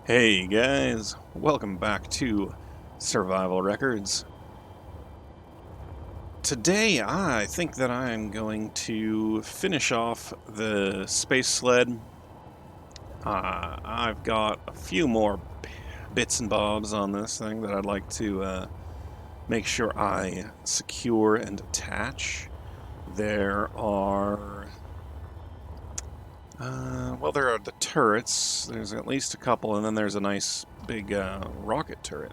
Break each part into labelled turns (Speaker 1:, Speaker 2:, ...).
Speaker 1: Hey guys, welcome back to Survival Records. Today I think that I'm going to finish off the space sled. I've got a few more bits and bobs on this thing that I'd like to make sure I secure and attach. There are there are the turrets. There's at least a couple, and then there's a nice big rocket turret.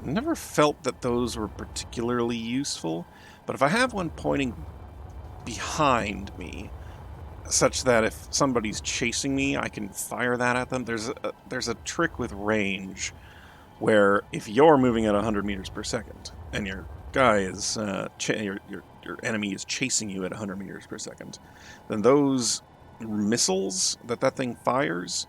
Speaker 1: Never felt that those were particularly useful, but if I have one pointing behind me, such that if somebody's chasing me, I can fire that at them. There's a trick with range where if you're moving at 100 meters per second and your guy is your enemy is chasing you at 100 meters per second, then those missiles that thing fires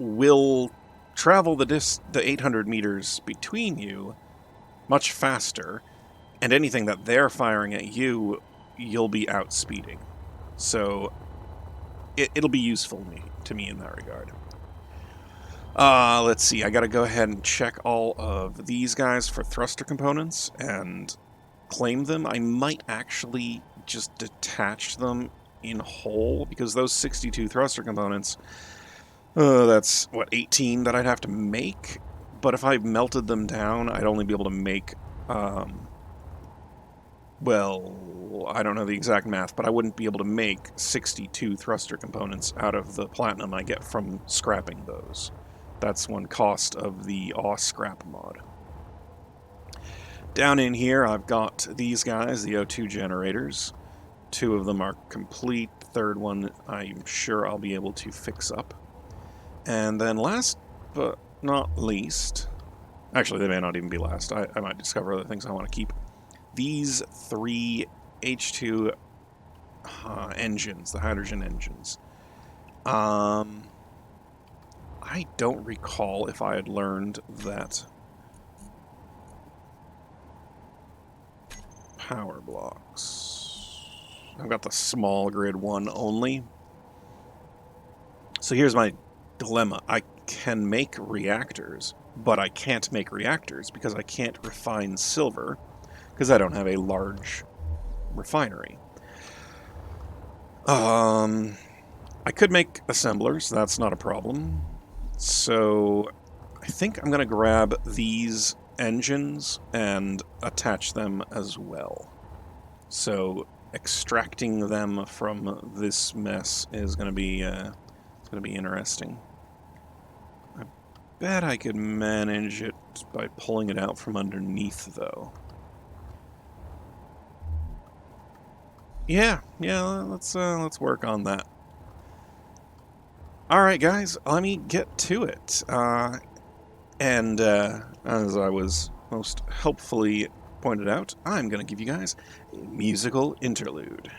Speaker 1: will travel the 800 meters between you much faster, and anything that they're firing at you, you'll be outspeeding. So it'll be useful to me in that regard. Let's see, I gotta go ahead and check all of these guys for thruster components and claim them. I might actually just detach them in whole, because those 62 thruster components, that's, 18 that I'd have to make? But if I melted them down, I'd only be able to make, well, I don't know the exact math, but I wouldn't be able to make 62 thruster components out of the platinum I get from scrapping those. That's one cost of the scrap mod. Down in here, I've got these guys, the O2 generators. Two of them are complete. The third one, I'm sure I'll be able to fix up. And then last but not least, actually they may not even be last, I might discover other things I want to keep. These three H2 engines, the hydrogen engines. I don't recall if I had learned that power blocks. I've got the small grid one only. So here's my dilemma. I can make reactors, but I can't make reactors because I can't refine silver because I don't have a large refinery. I could make assemblers, that's not a problem. So I think I'm going to grab these engines and attach them as well. So extracting them from this mess is going to be it's going to be interesting. I bet I could manage it by pulling it out from underneath, though. Yeah, let's work on that. All right, guys, let me get to it. And as I was most helpfully pointed out, I'm going to give you guys a musical interlude.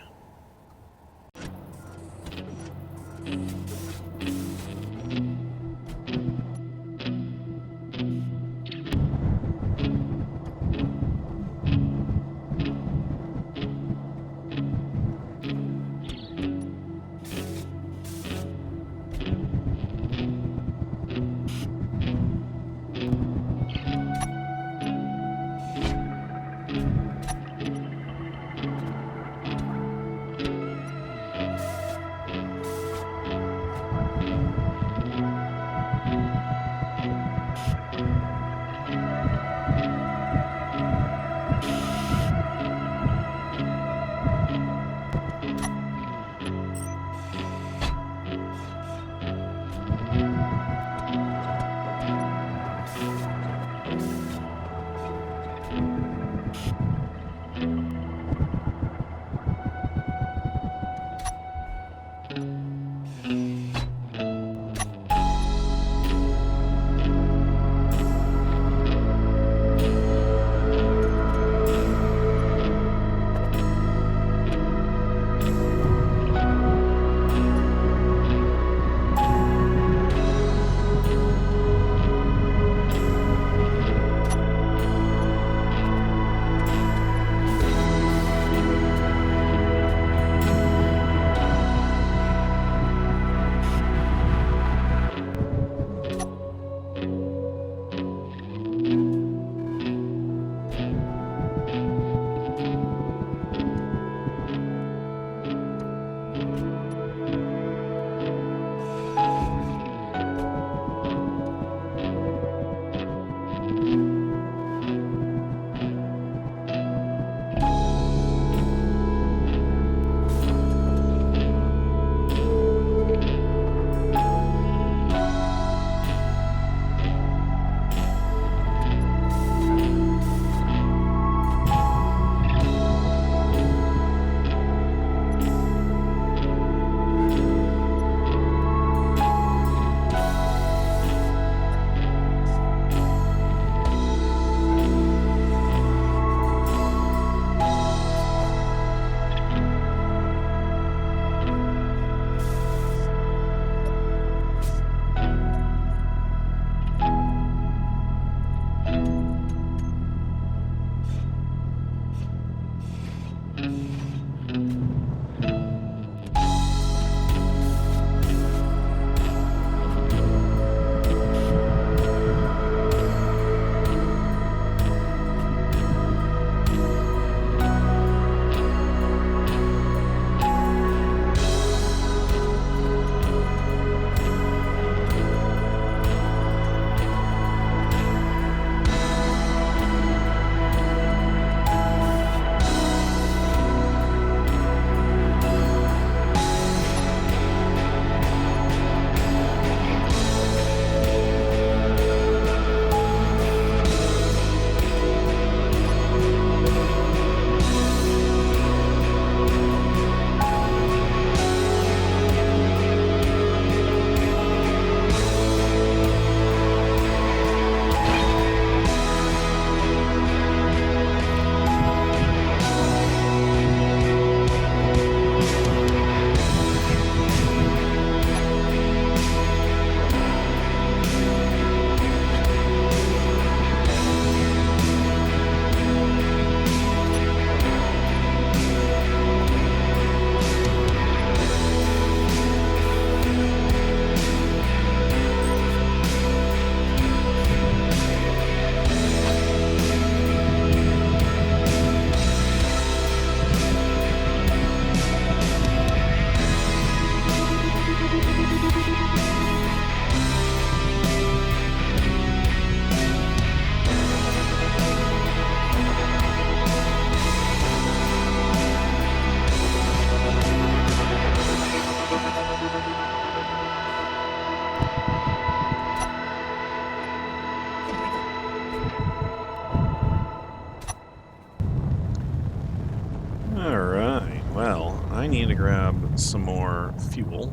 Speaker 1: I need to grab some more fuel.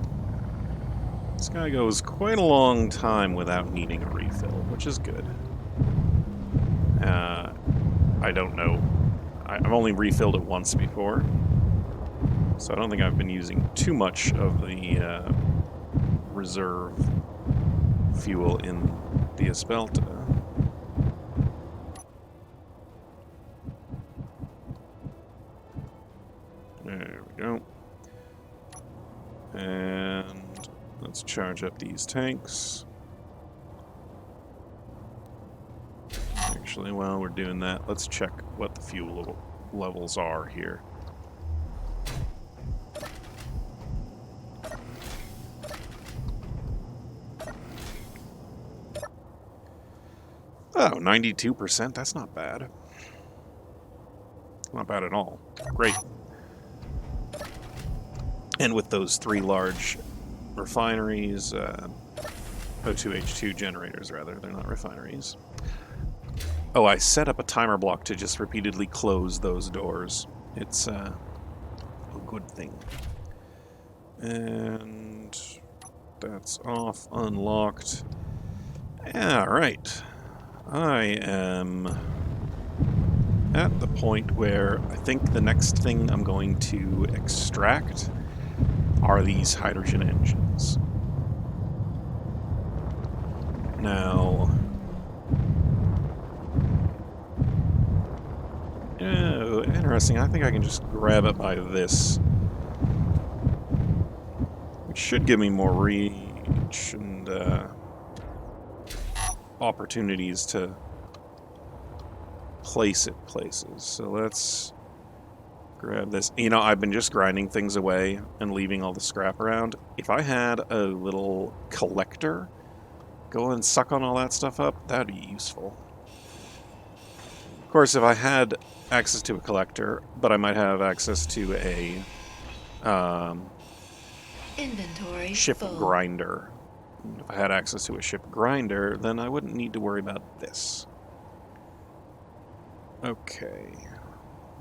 Speaker 1: This guy goes quite a long time without needing a refill, which is good. I don't know. I've only refilled it once before, so I don't think I've been using too much of the reserve fuel in the Espelta. There we go. And let's charge up these tanks. Actually, while we're doing that, let's check what the fuel levels are here. Oh, 92%, that's not bad. Not bad at all. Great. And with those 3 large refineries, O2H2 generators, rather, they're not refineries. Oh, I set up a timer block to just repeatedly close those doors. It's a good thing. And that's off, unlocked. Yeah, right. I am at the point where I think the next thing I'm going to extract are these hydrogen engines. Now, oh, interesting. I think I can just grab it by this, which should give me more reach and opportunities to place it places. So let's grab this. You know, I've been just grinding things away and leaving all the scrap around. If I had a little collector go and suck on all that stuff up, that'd be useful. Of course, if I had access to a collector, but I might have access to a
Speaker 2: inventory
Speaker 1: ship
Speaker 2: full.
Speaker 1: grinder. If I had access to a ship grinder, then I wouldn't need to worry about this. Okay,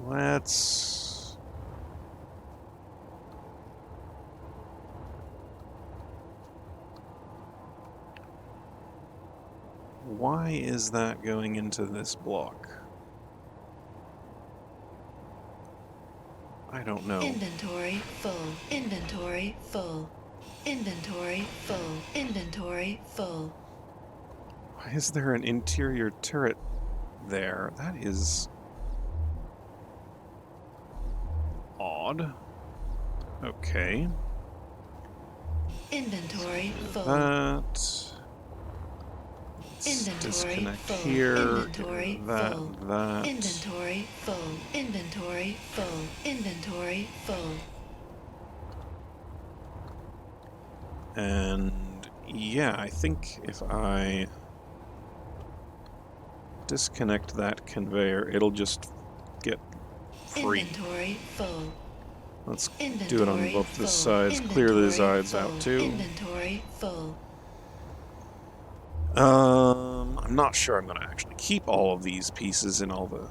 Speaker 1: let's... Why is that going into this block? I don't know.
Speaker 2: Inventory full. Inventory full. Inventory full. Inventory full.
Speaker 1: Why is there an interior turret there? That is odd. Okay.
Speaker 2: Inventory full.
Speaker 1: That...
Speaker 2: Inventory
Speaker 1: disconnect
Speaker 2: full.
Speaker 1: here.
Speaker 2: Inventory
Speaker 1: That.
Speaker 2: Inventory full. Inventory full. Inventory full.
Speaker 1: And yeah, I think if I disconnect that conveyor, it'll just get free.
Speaker 2: Inventory full.
Speaker 1: Let's
Speaker 2: Inventory
Speaker 1: do it on both the
Speaker 2: full.
Speaker 1: sides. Clear the sides
Speaker 2: full.
Speaker 1: out too.
Speaker 2: Inventory full.
Speaker 1: I'm not sure I'm going to actually keep all of these pieces in all the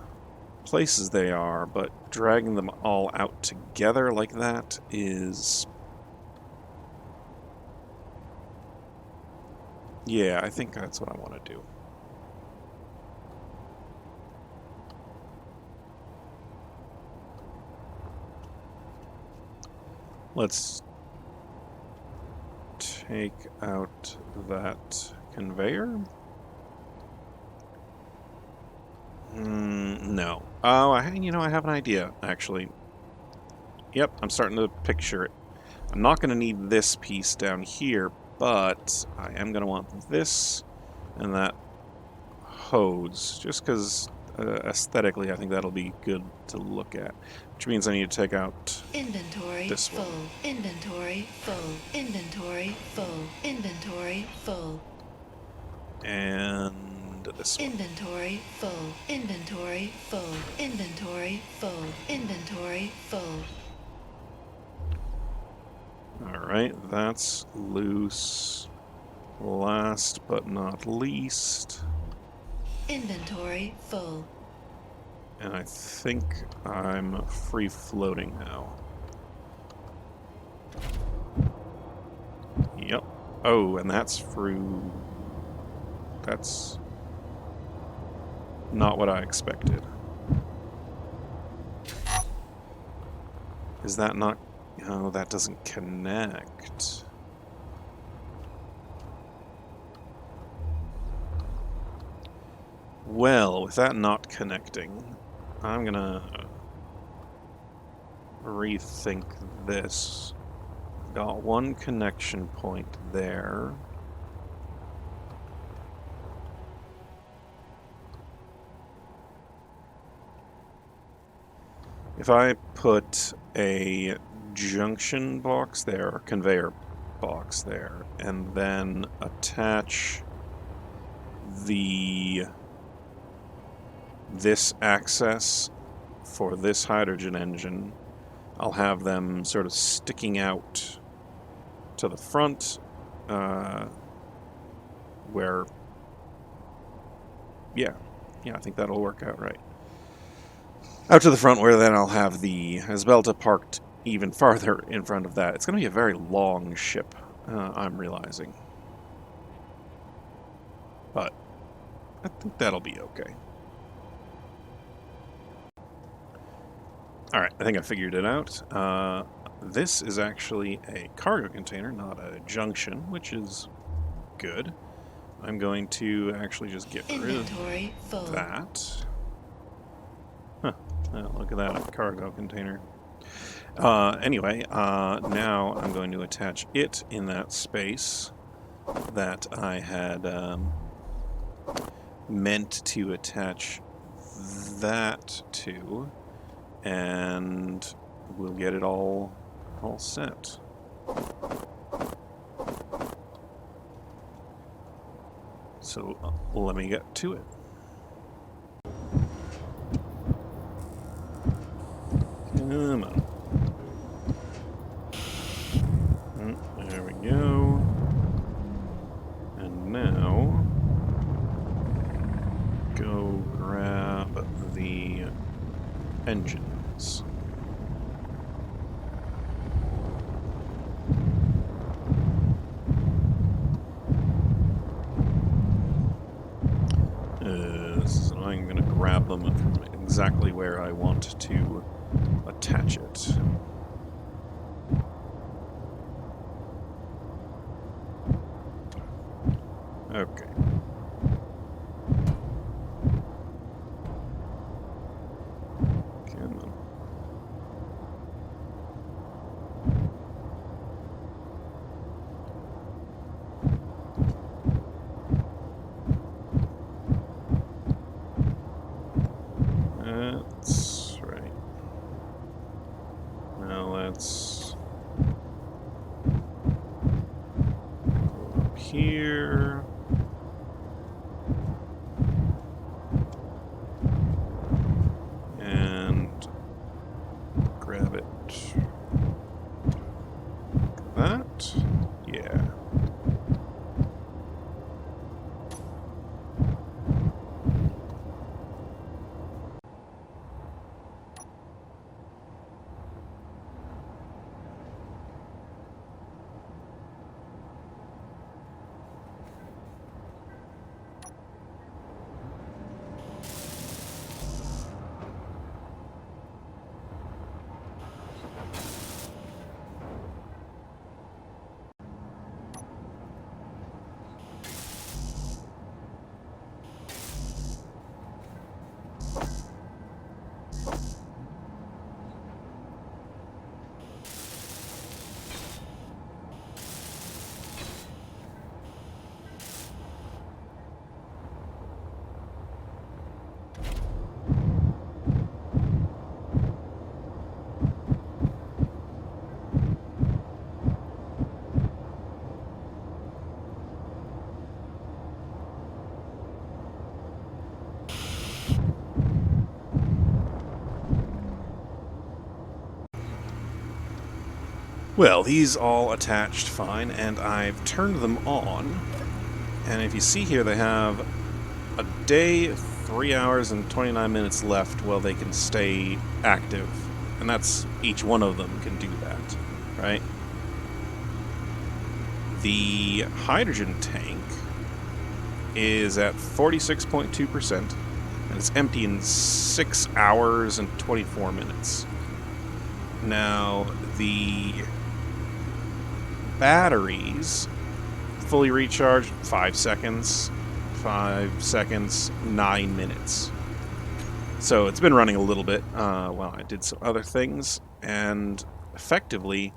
Speaker 1: places they are, but dragging them all out together like that is... Yeah, I think that's what I want to do. Let's take out that conveyor. No. Oh, I have an idea, actually. Yep, I'm starting to picture it. I'm not going to need this piece down here, but I am going to want this and that hose, just because aesthetically I think that'll be good to look at. Which means I need to take out
Speaker 2: Inventory
Speaker 1: this
Speaker 2: full.
Speaker 1: one.
Speaker 2: Inventory full. Inventory full. Inventory full.
Speaker 1: And this one.
Speaker 2: Inventory full. Inventory full. Inventory full. Inventory full.
Speaker 1: Alright, that's loose. Last but not least.
Speaker 2: Inventory full.
Speaker 1: And I think I'm free floating now. Yep. Oh, and that's through... That's not what I expected. Is that not... Oh, that doesn't connect. Well, with that not connecting, I'm gonna rethink this. Got one connection point there. If I put a junction box there, or conveyor box there, and then attach this access for this hydrogen engine, I'll have them sort of sticking out to the front, where, yeah, I think that'll work out right. Out to the front, where then I'll have the Esbelta parked even farther in front of that. It's going to be a very long ship, I'm realizing. But I think that'll be okay. Alright, I think I figured it out. This is actually a cargo container, not a junction, which is good. I'm going to actually just get rid of that. Huh. Oh, look at that, a cargo container. Anyway, now I'm going to attach it in that space that I had meant to attach that to, and we'll get it all set. So let me get to it. Come on. There we go. And now, go grab the engines. So I'm going to grab them from exactly where I want to attach it. Okay. Come on. That's right. Now let's go up here. And grab it. That? Yeah. Well, these all attached fine, and I've turned them on. And if you see here, they have a day, 3 hours, and 29 minutes left while they can stay active. And that's, each one of them can do that, right? The hydrogen tank is at 46.2%, and it's empty in 6 hours and 24 minutes. Now, the batteries fully recharged 5 seconds, 5 seconds, 9 minutes. So it's been running a little bit while I did some other things, and effectively,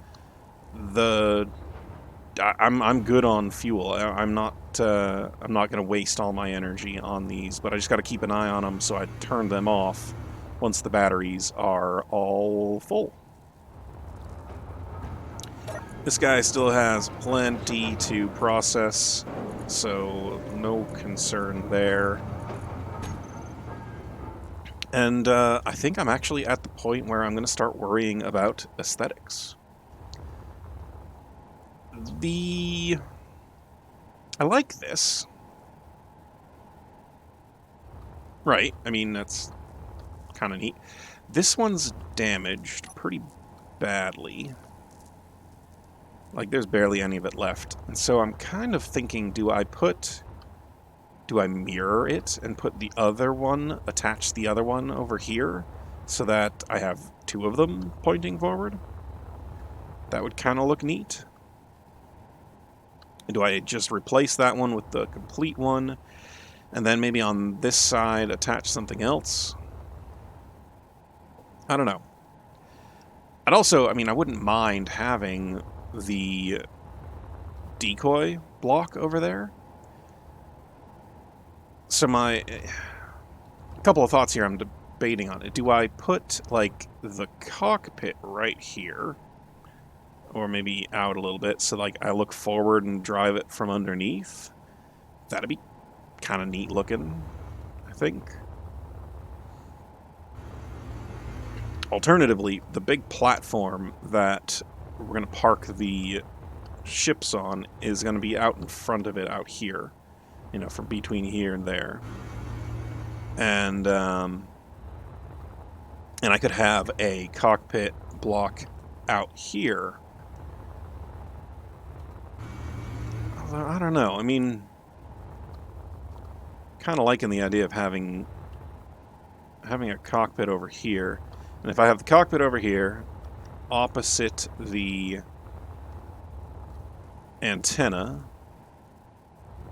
Speaker 1: I'm good on fuel. I'm not going to waste all my energy on these, but I just got to keep an eye on them, so I turn them off once the batteries are all full. This guy still has plenty to process, so no concern there. And I think I'm actually at the point where I'm going to start worrying about aesthetics. I like this. Right, I mean, that's kind of neat. This one's damaged pretty badly. Like, there's barely any of it left. And so I'm kind of thinking, do I mirror it and put the other one, attach the other one over here, so that I have two of them pointing forward? That would kind of look neat. Do I just replace that one with the complete one, and then maybe on this side attach something else? I don't know. I'd also, I mean, I wouldn't mind having the decoy block over there. So a couple of thoughts here I'm debating on it. Do I put, like, the cockpit right here, or maybe out a little bit, so, like, I look forward and drive it from underneath? That'd be kind of neat looking, I think. Alternatively, the big platform that we're going to park the ships on is going to be out in front of it out here, you know, from between here and there. And I could have a cockpit block out here. Although, I don't know, I mean, kind of liking the idea of having a cockpit over here. And if I have the cockpit over here, opposite the antenna,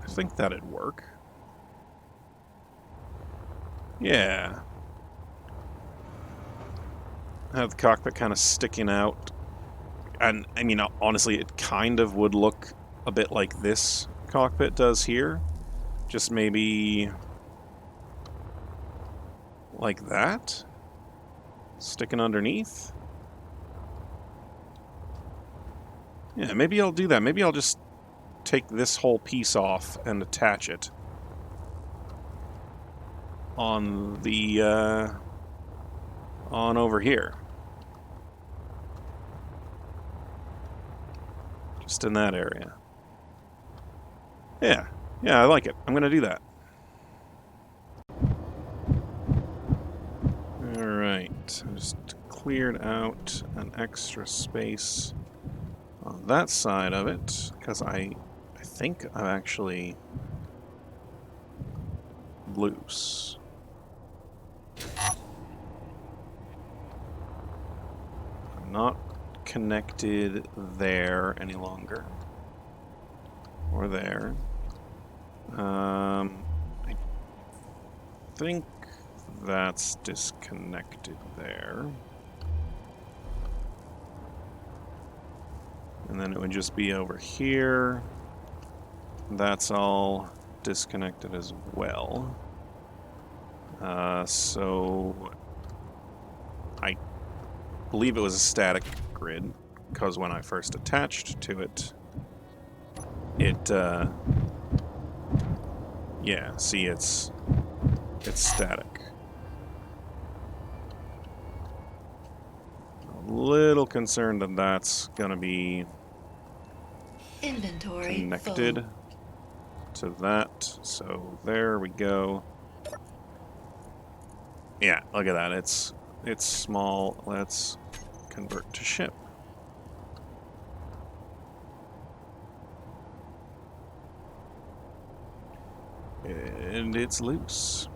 Speaker 1: I think that'd work. Yeah. Have the cockpit kind of sticking out. And, I mean, honestly, it kind of would look a bit like this cockpit does here. Just maybe like that. Sticking underneath. Yeah, maybe I'll do that. Maybe I'll just take this whole piece off and attach it on the on over here. Just in that area. Yeah, I like it. I'm gonna do that. Alright, I just cleared out an extra space on that side of it, because I think I'm actually loose. I'm not connected there any longer. Or there. I think that's disconnected there. And then it would just be over here. That's all disconnected as well. So I believe it was a static grid, because when I first attached to it, yeah, see, it's static. A little concerned that that's gonna be
Speaker 2: Inventory
Speaker 1: connected
Speaker 2: full.
Speaker 1: to that. So there we go. Yeah, look at that. It's small. Let's convert to ship. And it's loose.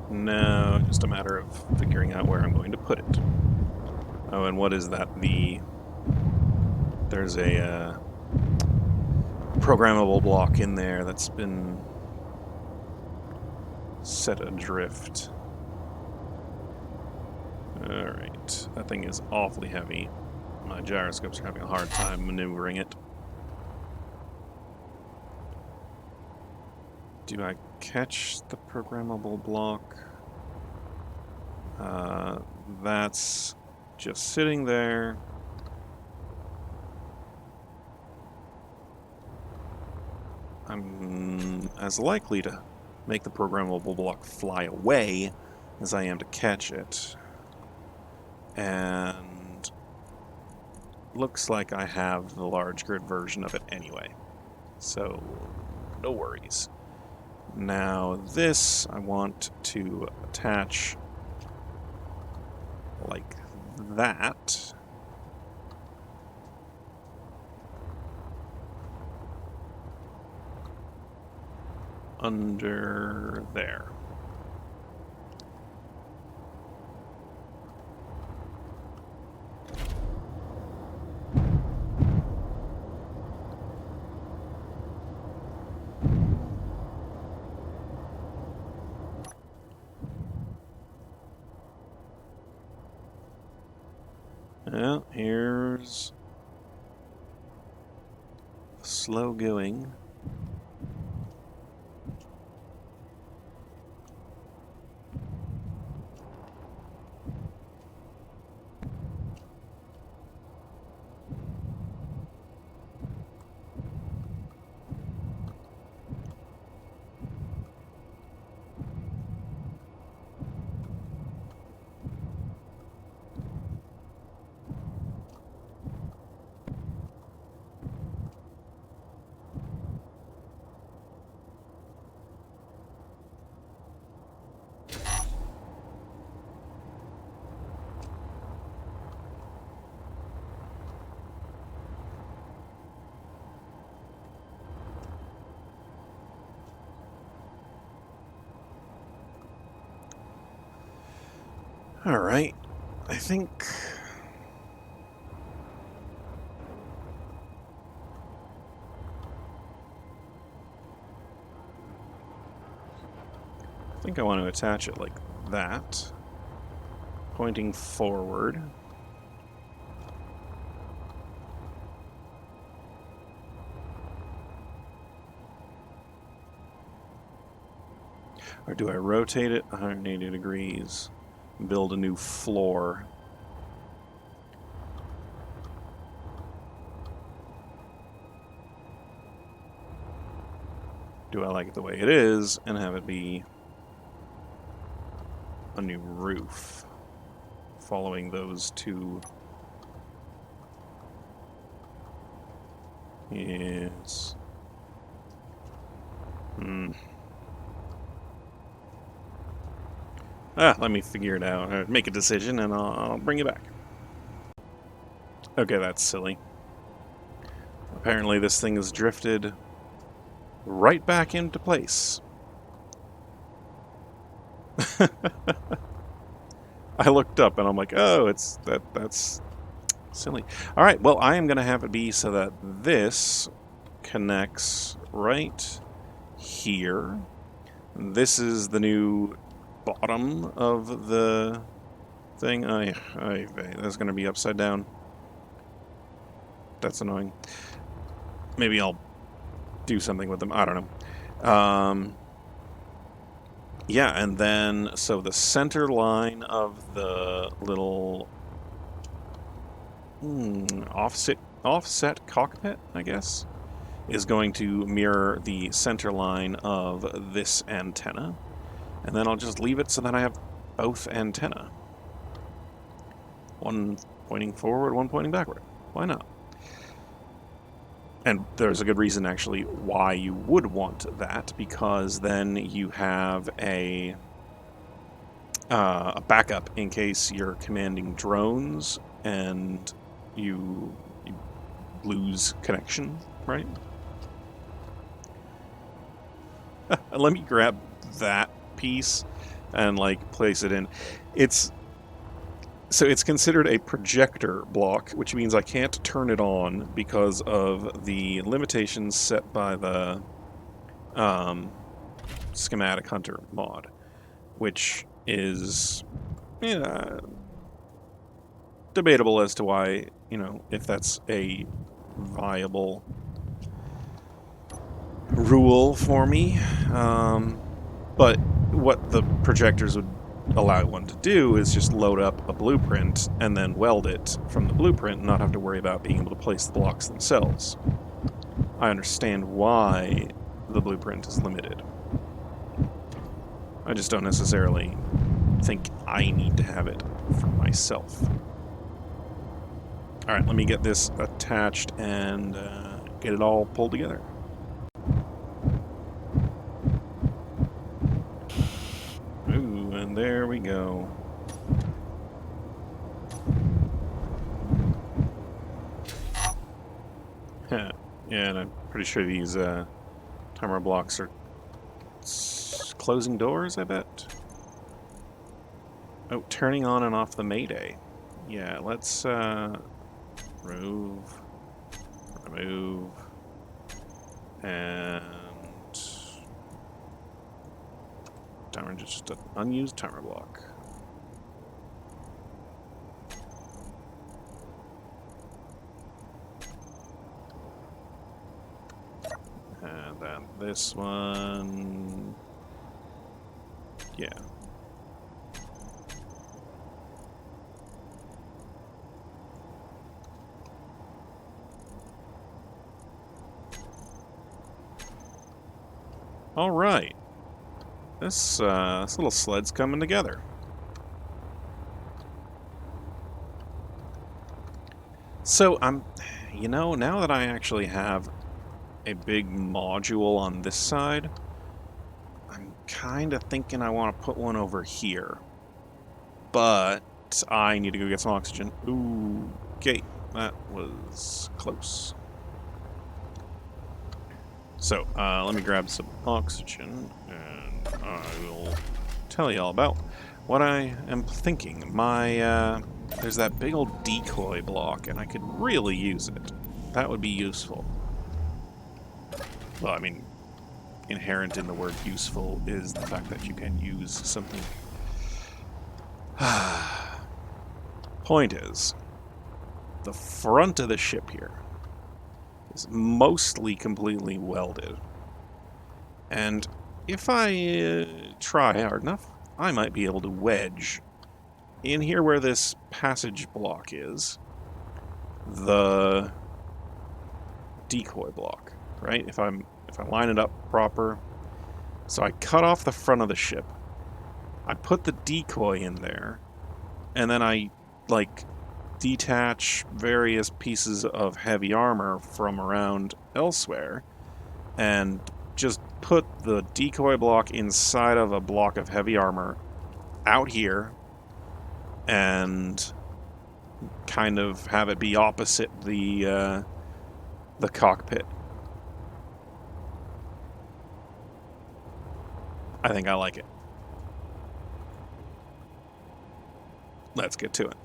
Speaker 1: Now, just a matter of figuring out where I'm going to put it. Oh, and what is that? There's a programmable block in there that's been set adrift. Alright, that thing is awfully heavy. My gyroscopes are having a hard time maneuvering it. Do I catch the programmable block? That's just sitting there. I'm as likely to make the programmable block fly away as I am to catch it. And looks like I have the large grid version of it anyway. So, no worries. Now this I want to attach like that. Under there. Well, here's slow going. Alright, I think... I want to attach it like that, pointing forward. Or do I rotate it 180 degrees, build a new floor? Do I like it the way it is and have it be a new roof following those two? Yes. Let me figure it out. Make a decision and I'll bring you back. Okay, that's silly. Apparently this thing has drifted right back into place. I looked up and I'm like, oh, that's silly. All right, well, I am going to have it be so that this connects right here. This is the new bottom of the thing. That's going to be upside down. That's annoying. Maybe I'll do something with them. I don't know. Yeah, and then, so the center line of the little offset cockpit, I guess, is going to mirror the center line of this antenna. And then I'll just leave it so that I have both antenna. One pointing forward, one pointing backward. Why not? And there's a good reason, actually, why you would want that, because then you have a a backup in case you're commanding drones and you lose connection, right? Let me grab that piece and like place it in. It's considered a projector block, which means I can't turn it on because of the limitations set by the schematic hunter mod, which is debatable as to why, if that's a viable rule for me. But what the projectors would allow one to do is just load up a blueprint and then weld it from the blueprint and not have to worry about being able to place the blocks themselves. I understand why the blueprint is limited. I just don't necessarily think I need to have it for myself. Alright, let me get this attached and get it all pulled together. Ooh, and there we go. Yeah, and I'm pretty sure these timer blocks are closing doors, I bet. Oh, turning on and off the Mayday. Yeah, let's remove, and timer, just an unused timer block. And then this one, yeah. All right, this little sled's coming together. So now that I actually have a big module on this side, I'm kind of thinking I want to put one over here, but I need to go get some oxygen. Ooh, okay, that was close. So, let me grab some oxygen, and I will tell you all about what I am thinking. There's that big old decoy block, and I could really use it. That would be useful. Well, I mean, inherent in the word useful is the fact that you can use something. Point is, the front of the ship here is mostly completely welded. And if I try hard enough, I might be able to wedge in here where this passage block is the decoy block, right? If I line it up proper. So I cut off the front of the ship. I put the decoy in there, and then I detach various pieces of heavy armor from around elsewhere and just put the decoy block inside of a block of heavy armor out here and kind of have it be opposite the cockpit. I think I like it. Let's get to it.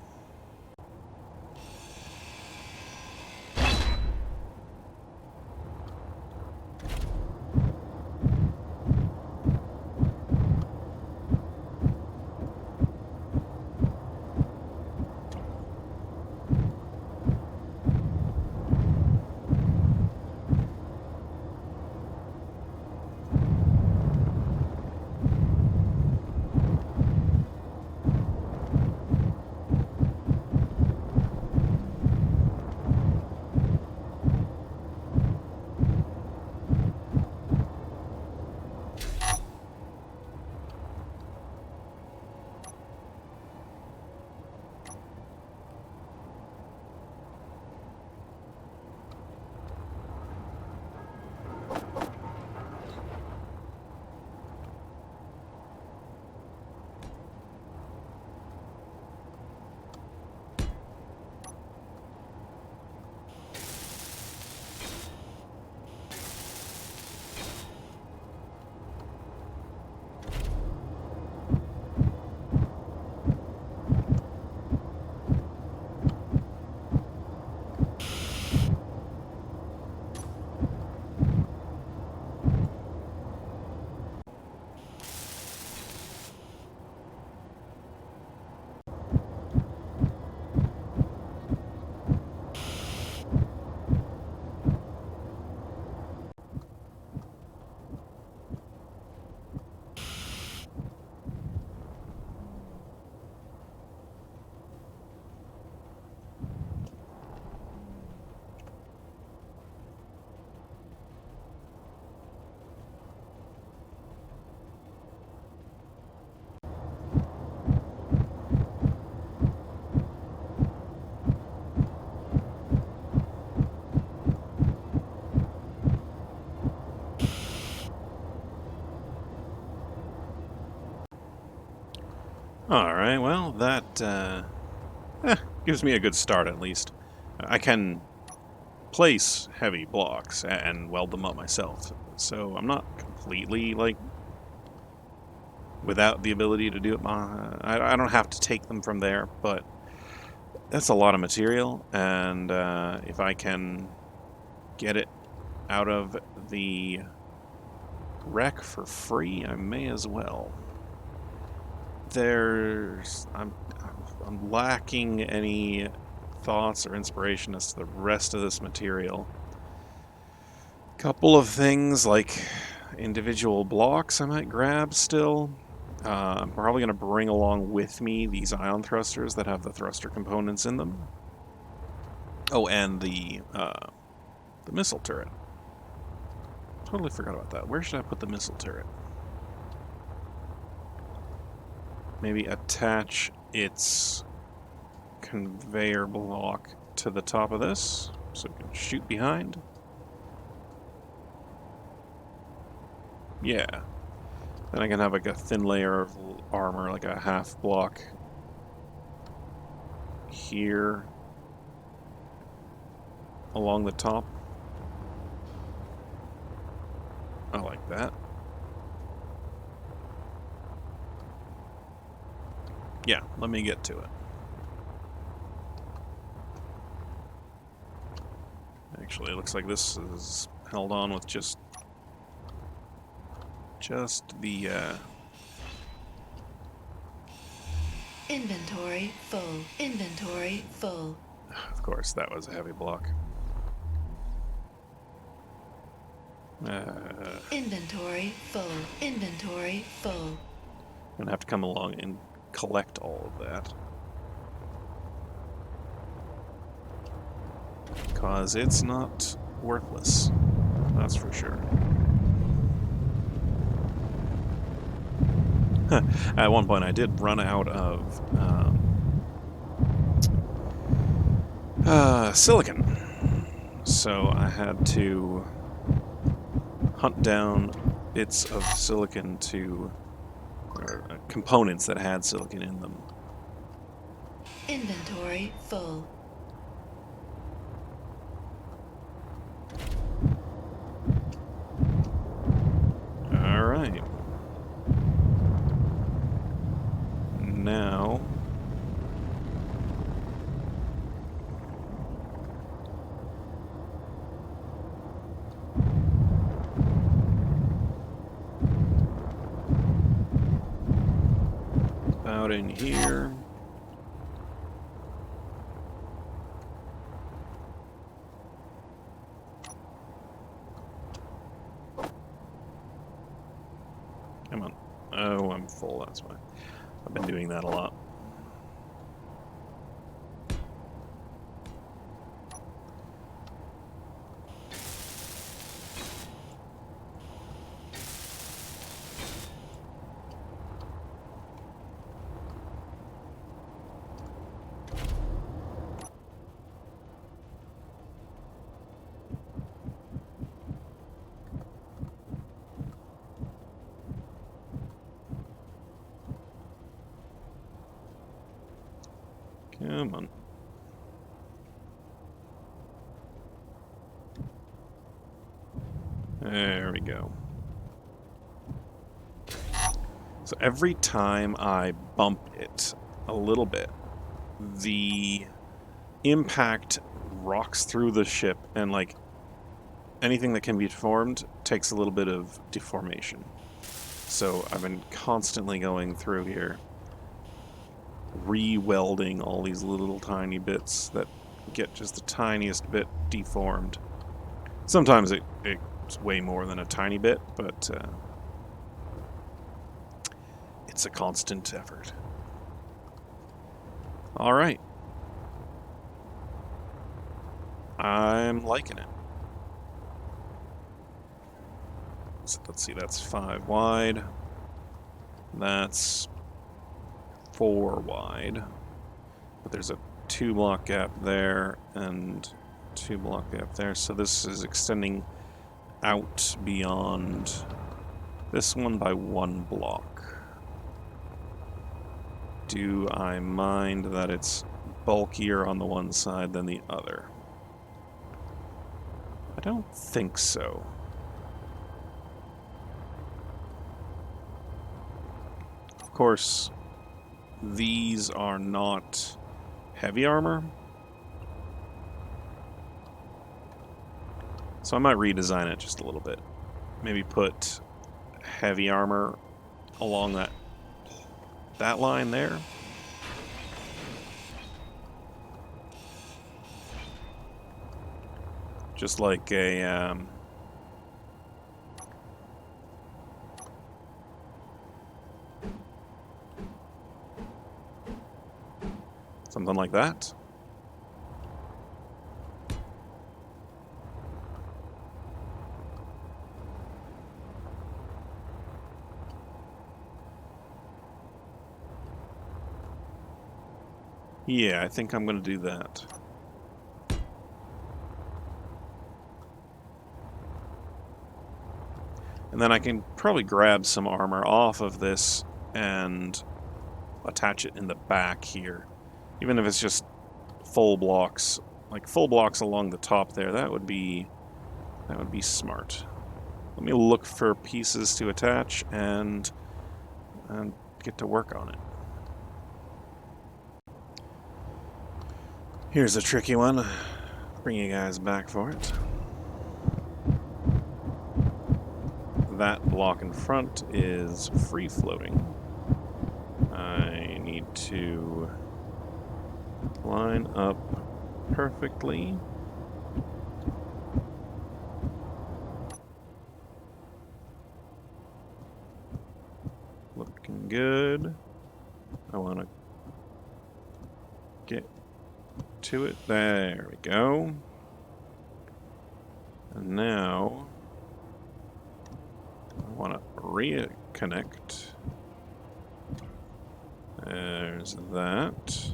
Speaker 1: Alright, well, that gives me a good start at least. I can place heavy blocks and weld them up myself, so I'm not completely, like, without the ability to do it. I don't have to take them from there, but that's a lot of material, and if I can get it out of the wreck for free, I may as well. I'm lacking any thoughts or inspiration as to the rest of this material. Couple of things like individual blocks I might grab still. I'm probably going to bring along with me these ion thrusters that have the thruster components in them. Oh, and the missile turret. Totally forgot about that. Where should I put the missile turret? Maybe attach its conveyor block to the top of this so it can shoot behind. Yeah. Then I can have like a thin layer of armor, like a half block here along the top. I like that. Yeah, let me get to it. Actually, it looks like this is held on with just the
Speaker 2: Inventory full. Inventory full.
Speaker 1: of course, that was a heavy block.
Speaker 2: Inventory full. Inventory full.
Speaker 1: I'm gonna have to come along and collect all of that. Because it's not worthless. That's for sure. At one point I did run out of silicon. So I had to hunt down bits of silicon or components that had silicon in them.
Speaker 2: Inventory full.
Speaker 1: Alright. Now out in here. Come on. Oh, I'm full, that's why. I've been doing that a lot. Come on. There we go. So every time I bump it a little bit, the impact rocks through the ship, and like anything that can be deformed takes a little bit of deformation. So I've been constantly going through here, re-welding all these little tiny bits that get just the tiniest bit deformed. Sometimes it's way more than a tiny bit, but it's a constant effort. Alright. I'm liking it. So let's see, that's 5 wide. That's 4 wide. But there's a 2 block gap there and 2 block gap there. So this is extending out beyond this one by 1 block. do I mind that it's bulkier on the one side than the other? I don't think so. Of course, these are not heavy armor, so I might redesign it just a little bit. Maybe put heavy armor along that line there. Just like a something like that. Yeah, I think I'm going to do that. And then I can probably grab some armor off of this and attach it in the back here. Even if it's just full blocks, like full blocks along the top there, that would be smart. Let me look for pieces to attach and get to work on it. Here's a tricky one. Bring you guys back for it. That block in front is free floating. I need to line up perfectly. Looking good. I want to get to it. There we go. And now I want to reconnect. There's that.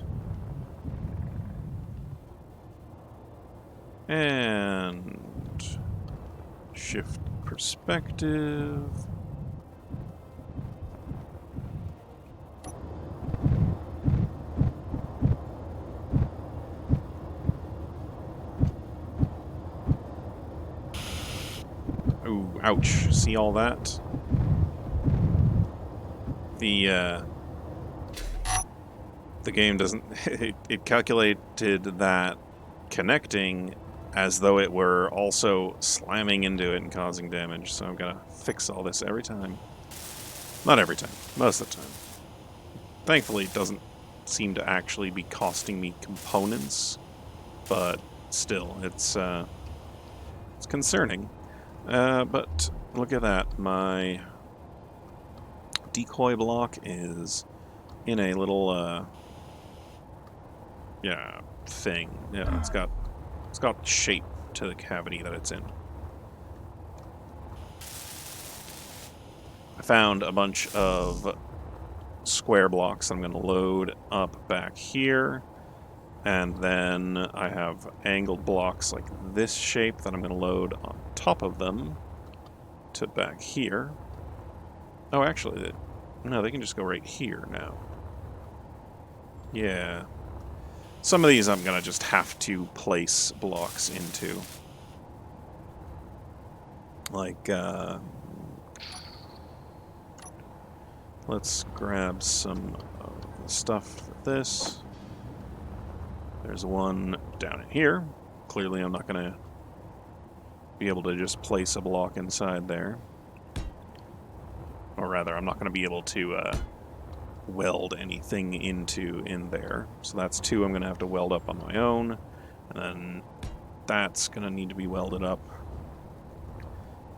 Speaker 1: And shift perspective. Ooh, ouch. See all that? The game doesn't... it calculated that connecting as though it were also slamming into it and causing damage, so I've got to fix all this every time. Not every time. Most of the time. Thankfully, it doesn't seem to actually be costing me components, but still, it's concerning. But look at that. My decoy block is in a little thing. Yeah, it's got shape to the cavity that it's in. I found a bunch of square blocks I'm going to load up back here, and then I have angled blocks like this shape that I'm going to load on top of them to back here. Oh, actually, no, they can just go right here now. Yeah. Some of these I'm going to just have to place blocks into. Like, let's grab some of the stuff for this. There's one down in here. Clearly I'm not going to be able to just place a block inside there. Or rather, I'm not going to be able to weld anything in there. So that's two I'm going to have to weld up on my own. And then that's going to need to be welded up.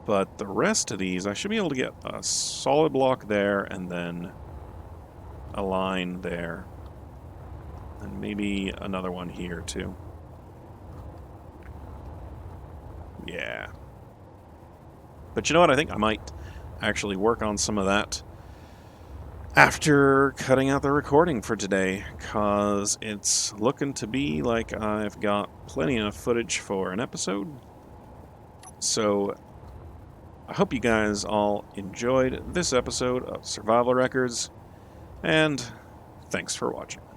Speaker 1: But the rest of these, I should be able to get a solid block there and then a line there. And maybe another one here too. Yeah. But you know what? I think I might actually work on some of that after cutting out the recording for today, because it's looking to be like I've got plenty of footage for an episode. So I hope you guys all enjoyed this episode of Survival Records, and Thanks for watching.